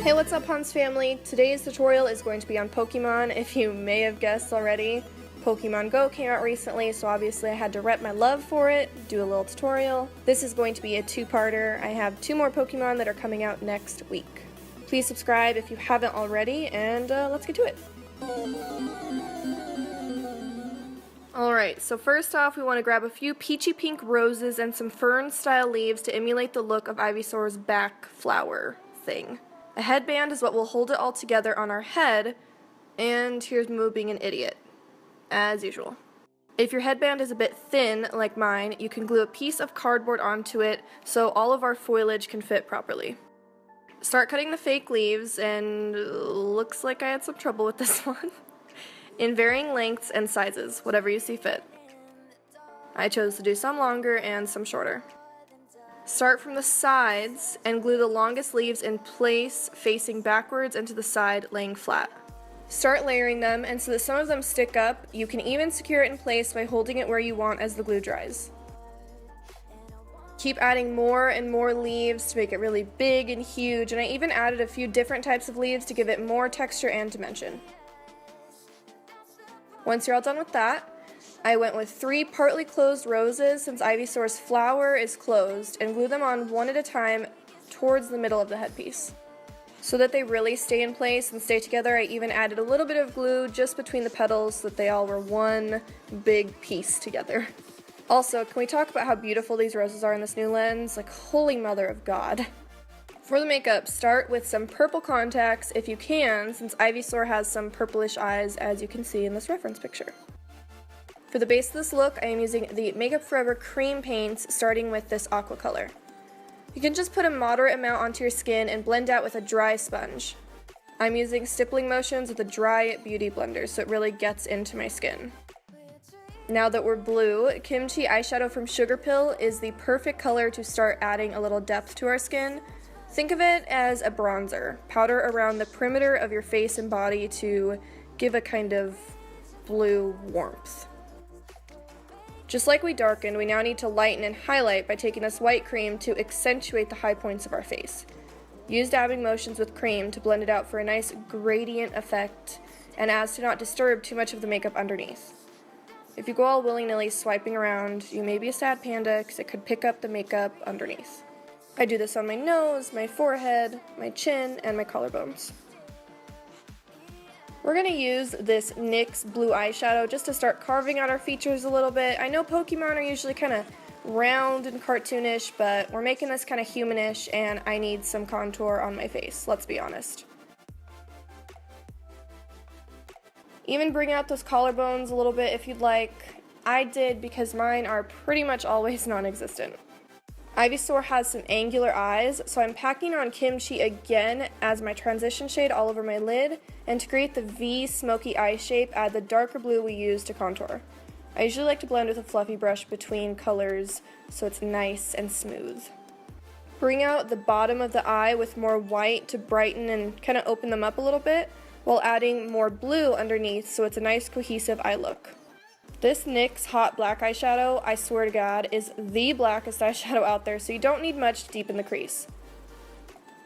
Hey, what's up, Hans family? Today's tutorial is going to be on Pokemon. If you may have guessed already, Pokemon Go came out recently, so obviously I had to rep my love for it, do a little tutorial. This is going to be a two-parter. I have 2 more Pokemon that are coming out next week. Please subscribe if you haven't already, and let's get to it. Alright, so first off we want to grab a few peachy pink roses and some fern-style leaves to emulate the look of Ivysaur's back flower thing. A headband is what will hold it all together on our head, and here's Moo being an idiot, as usual. If your headband is a bit thin, like mine, you can glue a piece of cardboard onto it so all of our foliage can fit properly. Start cutting the fake leaves, and looks like I had some trouble with this one, in varying lengths and sizes, whatever you see fit. I chose to do some longer and some shorter. Start from the sides and glue the longest leaves in place, facing backwards and to the side, laying flat. Start layering them, and so that some of them stick up, you can even secure it in place by holding it where you want as the glue dries. Keep adding more and more leaves to make it really big and huge, and I even added a few different types of leaves to give it more texture and dimension. Once you're all done with that, I went with 3 partly closed roses since Ivysaur's flower is closed, and glue them on one at a time towards the middle of the headpiece. So that they really stay in place and stay together, I even added a little bit of glue just between the petals so that they all were one big piece together. Also, can we talk about how beautiful these roses are in this new lens? Like, holy mother of God. For the makeup, start with some purple contacts if you can, since Ivysaur has some purplish eyes, as you can see in this reference picture. For the base of this look, I am using the Makeup Forever cream paints, starting with this aqua color. You can just put a moderate amount onto your skin and blend out with a dry sponge. I'm using stippling motions with a dry beauty blender, so it really gets into my skin. Now that we're blue, Kimchi eyeshadow from Sugar Pill is the perfect color to start adding a little depth to our skin. Think of it as a bronzer. Powder around the perimeter of your face and body to give a kind of blue warmth. Just like we darkened, we now need to lighten and highlight by taking this white cream to accentuate the high points of our face. Use dabbing motions with cream to blend it out for a nice gradient effect and as to not disturb too much of the makeup underneath. If you go all willy-nilly swiping around, you may be a sad panda because it could pick up the makeup underneath. I do this on my nose, my forehead, my chin, and my collarbones. We're going to use this NYX blue eyeshadow just to start carving out our features a little bit. I know Pokemon are usually kind of round and cartoonish, but we're making this kind of humanish, and I need some contour on my face, let's be honest. Even bring out those collarbones a little bit if you'd like. I did because mine are pretty much always non-existent. Ivysaur has some angular eyes, so I'm packing on Kimchi again as my transition shade all over my lid, and to create the V smoky eye shape, add the darker blue we use to contour. I usually like to blend with a fluffy brush between colors so it's nice and smooth. Bring out the bottom of the eye with more white to brighten and kind of open them up a little bit, while adding more blue underneath so it's a nice cohesive eye look. This NYX Hot Black eyeshadow, I swear to God, is the blackest eyeshadow out there, so you don't need much to deepen the crease.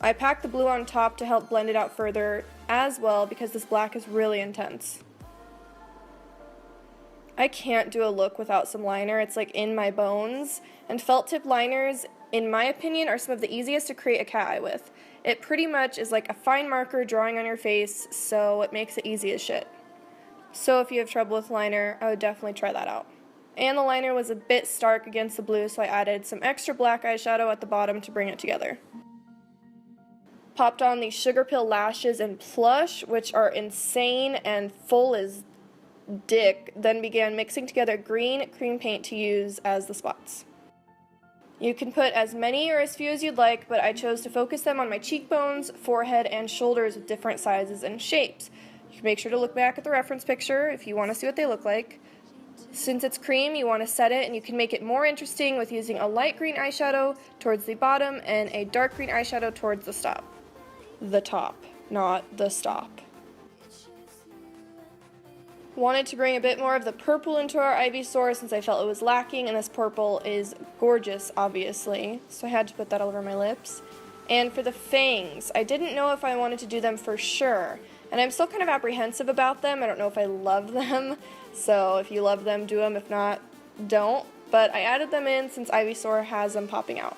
I packed the blue on top to help blend it out further as well because this black is really intense. I can't do a look without some liner, it's like in my bones, and felt tip liners, in my opinion, are some of the easiest to create a cat eye with. It pretty much is like a fine marker drawing on your face, so it makes it easy as shit. So if you have trouble with liner, I would definitely try that out. And the liner was a bit stark against the blue, so I added some extra black eyeshadow at the bottom to bring it together. Popped on the Sugar Pill lashes in Plush, which are insane and full as dick, then began mixing together green cream paint to use as the spots. You can put as many or as few as you'd like, but I chose to focus them on my cheekbones, forehead, and shoulders with different sizes and shapes. You can make sure to look back at the reference picture if you want to see what they look like. Since it's cream, you want to set it, and you can make it more interesting with using a light green eyeshadow towards the bottom and a dark green eyeshadow towards the top. The top, not the stop. Wanted to bring a bit more of the purple into our Ivysaur since I felt it was lacking, and this purple is gorgeous, obviously, so I had to put that all over my lips. And for the fangs, I didn't know if I wanted to do them for sure, and I'm still kind of apprehensive about them. I don't know if I love them, so if you love them, do them. If not, don't. But I added them in since Ivysaur has them popping out.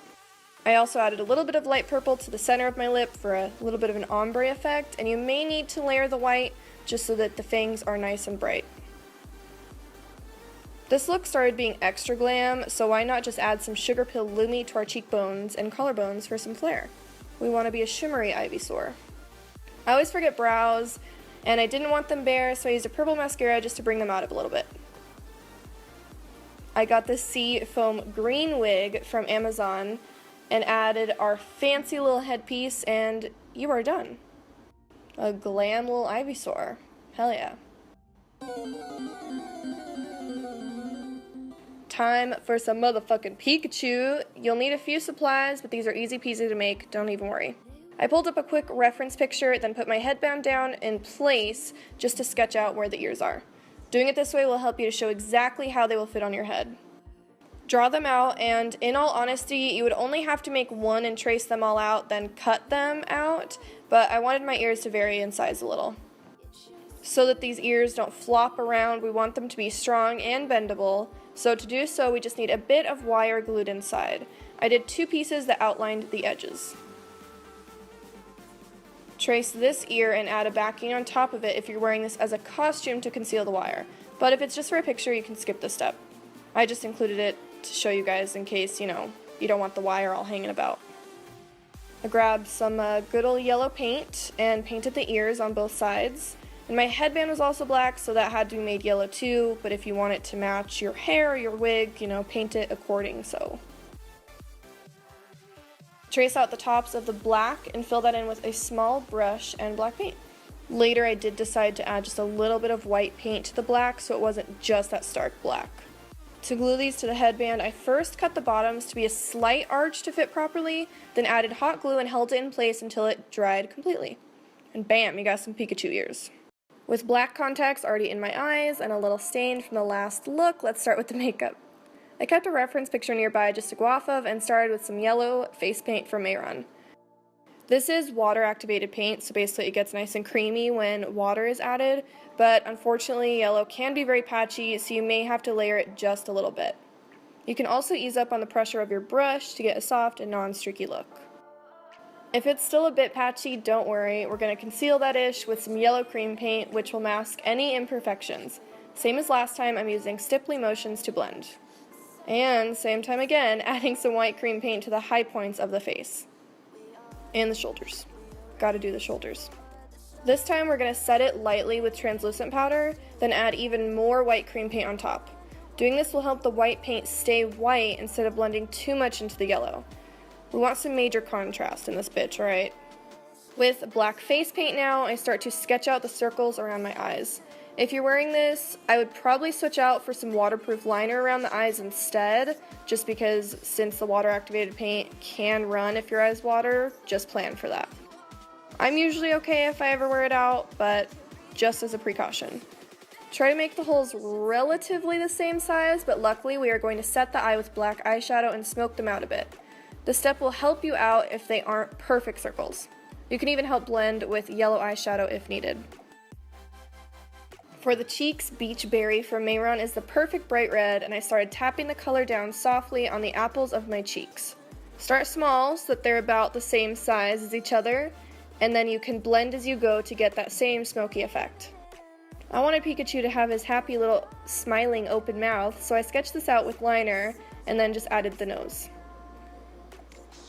I also added a little bit of light purple to the center of my lip for a little bit of an ombre effect, and you may need to layer the white just so that the fangs are nice and bright. This look started being extra glam, so why not just add some Sugar Pill Lumi to our cheekbones and collarbones for some flair? We want to be a shimmery Ivysaur. I always forget brows, and I didn't want them bare, so I used a purple mascara just to bring them out a little bit. I got this Sea Foam green wig from Amazon and added our fancy little headpiece, and you are done. A glam little Ivysaur. Hell yeah. Time for some motherfucking Pikachu. You'll need a few supplies, but these are easy peasy to make, don't even worry. I pulled up a quick reference picture, then put my headband down in place just to sketch out where the ears are. Doing it this way will help you to show exactly how they will fit on your head. Draw them out, and in all honesty, you would only have to make one and trace them all out, then cut them out, but I wanted my ears to vary in size a little. So that these ears don't flop around, we want them to be strong and bendable. So to do so, we just need a bit of wire glued inside. I did 2 pieces that outlined the edges. Trace this ear and add a backing on top of it if you're wearing this as a costume to conceal the wire. But if it's just for a picture, you can skip this step. I just included it to show you guys in case, you don't want the wire all hanging about. I grabbed some good old yellow paint and painted the ears on both sides. And my headband was also black, so that had to be made yellow too, but if you want it to match your hair or your wig, paint it according so. Trace out the tops of the black and fill that in with a small brush and black paint. Later I did decide to add just a little bit of white paint to the black so it wasn't just that stark black. To glue these to the headband, I first cut the bottoms to be a slight arch to fit properly, then added hot glue and held it in place until it dried completely. And bam, you got some Pikachu ears. With black contacts already in my eyes and a little stained from the last look, let's start with the makeup. I kept a reference picture nearby just to go off of and started with some yellow face paint from Mayron. This is water-activated paint, so basically it gets nice and creamy when water is added, but unfortunately yellow can be very patchy, so you may have to layer it just a little bit. You can also ease up on the pressure of your brush to get a soft and non-streaky look. If it's still a bit patchy, don't worry, we're going to conceal that ish with some yellow cream paint, which will mask any imperfections. Same as last time, I'm using stipply motions to blend. And same time again, adding some white cream paint to the high points of the face. And the shoulders. Gotta do the shoulders. This time we're going to set it lightly with translucent powder, then add even more white cream paint on top. Doing this will help the white paint stay white instead of blending too much into the yellow. We want some major contrast in this bitch, alright? With black face paint now, I start to sketch out the circles around my eyes. If you're wearing this, I would probably switch out for some waterproof liner around the eyes instead, just because since the water-activated paint can run if your eyes water, just plan for that. I'm usually okay if I ever wear it out, but just as a precaution. Try to make the holes relatively the same size, but luckily we are going to set the eye with black eyeshadow and smoke them out a bit. This step will help you out if they aren't perfect circles. You can even help blend with yellow eyeshadow if needed. For the cheeks, Beach Berry from Mayron is the perfect bright red, and I started tapping the color down softly on the apples of my cheeks. Start small so that they're about the same size as each other, and then you can blend as you go to get that same smoky effect. I wanted Pikachu to have his happy little smiling open mouth, so I sketched this out with liner and then just added the nose.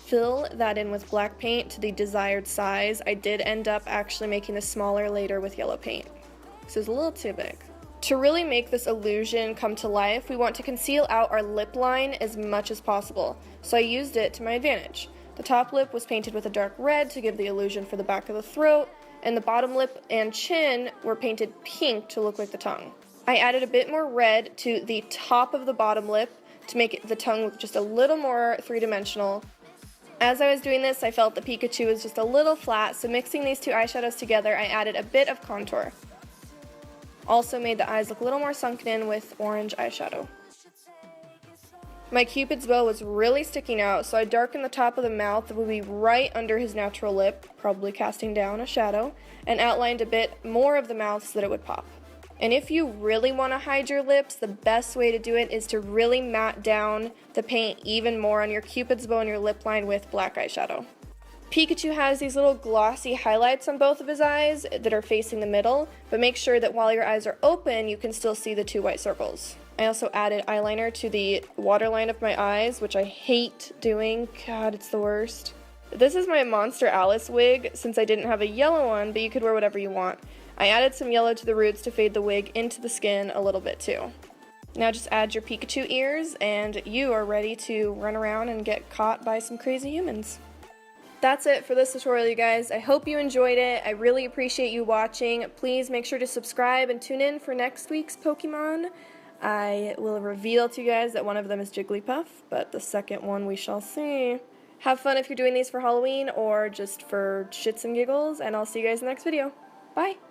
Fill that in with black paint to the desired size. I did end up actually making this smaller later with yellow paint. This is a little too big. To really make this illusion come to life, we want to conceal out our lip line as much as possible, so I used it to my advantage. The top lip was painted with a dark red to give the illusion for the back of the throat, and the bottom lip and chin were painted pink to look like the tongue. I added a bit more red to the top of the bottom lip to make the tongue look just a little more three-dimensional. As I was doing this, I felt the Pikachu was just a little flat, so mixing these two eyeshadows together, I added a bit of contour. Also made the eyes look a little more sunken in with orange eyeshadow. My Cupid's bow was really sticking out, so I darkened the top of the mouth that would be right under his natural lip, probably casting down a shadow, and outlined a bit more of the mouth so that it would pop. And if you really want to hide your lips, the best way to do it is to really matte down the paint even more on your Cupid's bow and your lip line with black eyeshadow. Pikachu has these little glossy highlights on both of his eyes that are facing the middle, but make sure that while your eyes are open, you can still see the 2 white circles. I also added eyeliner to the waterline of my eyes, which I hate doing. God, it's the worst. This is my Monster Alice wig, since I didn't have a yellow one, but you could wear whatever you want. I added some yellow to the roots to fade the wig into the skin a little bit too. Now just add your Pikachu ears, and you are ready to run around and get caught by some crazy humans. That's it for this tutorial, you guys. I hope you enjoyed it. I really appreciate you watching. Please make sure to subscribe and tune in for next week's Pokemon. I will reveal to you guys that one of them is Jigglypuff, but the second one we shall see. Have fun if you're doing these for Halloween or just for shits and giggles, and I'll see you guys in the next video. Bye!